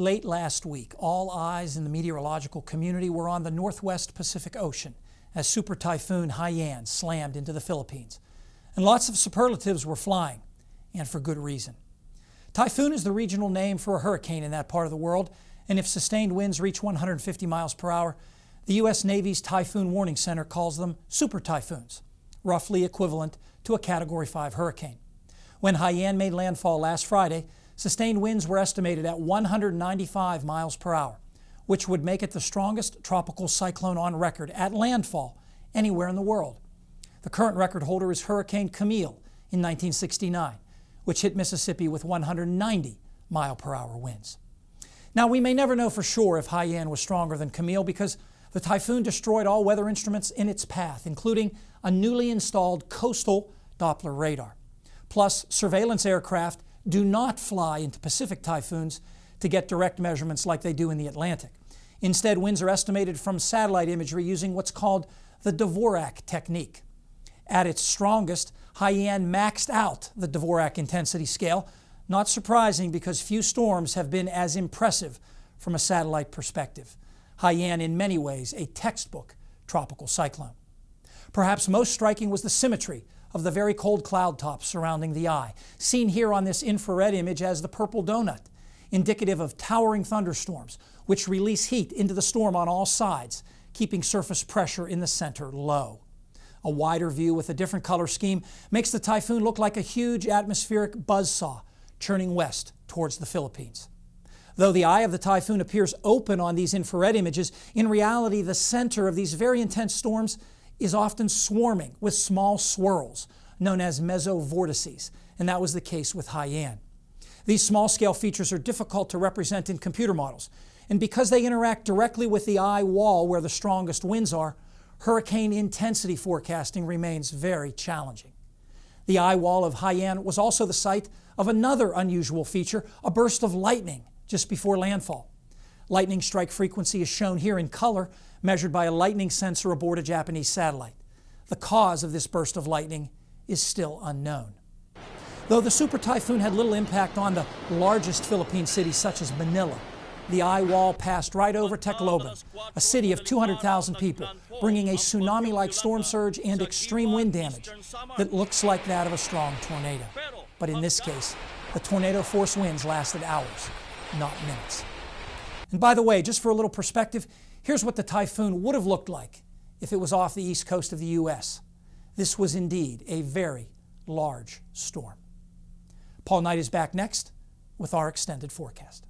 Late last week, all eyes in the meteorological community were on the northwest Pacific Ocean as Supertyphoon Haiyan slammed into the Philippines. And lots of superlatives were flying, and for good reason. Typhoon is the regional name for a hurricane in that part of the world, and if sustained winds reach 150 miles per hour, the U.S. Navy's Typhoon Warning Center calls them super typhoons, roughly equivalent to a Category 5 hurricane. When Haiyan made landfall last Friday, sustained winds were estimated at 195 miles per hour, which would make it the strongest tropical cyclone on record at landfall anywhere in the world. The current record holder is Hurricane Camille in 1969, which hit Mississippi with 190-mile-per-hour winds. Now, we may never know for sure if Haiyan was stronger than Camille because the typhoon destroyed all weather instruments in its path, including a newly installed coastal Doppler radar. Plus, surveillance aircraft do not fly into Pacific typhoons to get direct measurements like they do in the Atlantic. Instead, winds are estimated from satellite imagery using what's called the Dvorak technique. At its strongest, Haiyan maxed out the Dvorak intensity scale, not surprising because few storms have been as impressive from a satellite perspective. Haiyan, in many ways, a textbook tropical cyclone. Perhaps most striking was the symmetry of the very cold cloud tops surrounding the eye, seen here on this infrared image as the purple donut, indicative of towering thunderstorms, which release heat into the storm on all sides, keeping surface pressure in the center low. A wider view with a different color scheme makes the typhoon look like a huge atmospheric buzzsaw churning west towards the Philippines. Though the eye of the typhoon appears open on these infrared images, in reality the center of these very intense storms is often swarming with small swirls known as mesovortices, and that was the case with Haiyan. These small-scale features are difficult to represent in computer models, and because they interact directly with the eye wall where the strongest winds are, hurricane intensity forecasting remains very challenging. The eye wall of Haiyan was also the site of another unusual feature, a burst of lightning just before landfall. Lightning strike frequency is shown here in color, measured by a lightning sensor aboard a Japanese satellite. The cause of this burst of lightning is still unknown. Though the super typhoon had little impact on the largest Philippine cities such as Manila, the eye wall passed right over Tacloban, a city of 200,000 people, bringing a tsunami-like storm surge and extreme wind damage that looks like that of a strong tornado. But in this case, the tornado-force winds lasted hours, not minutes. And by the way, just for a little perspective, here's what the typhoon would have looked like if it was off the east coast of the U.S. This was indeed a very large storm. Paul Knight is back next with our extended forecast.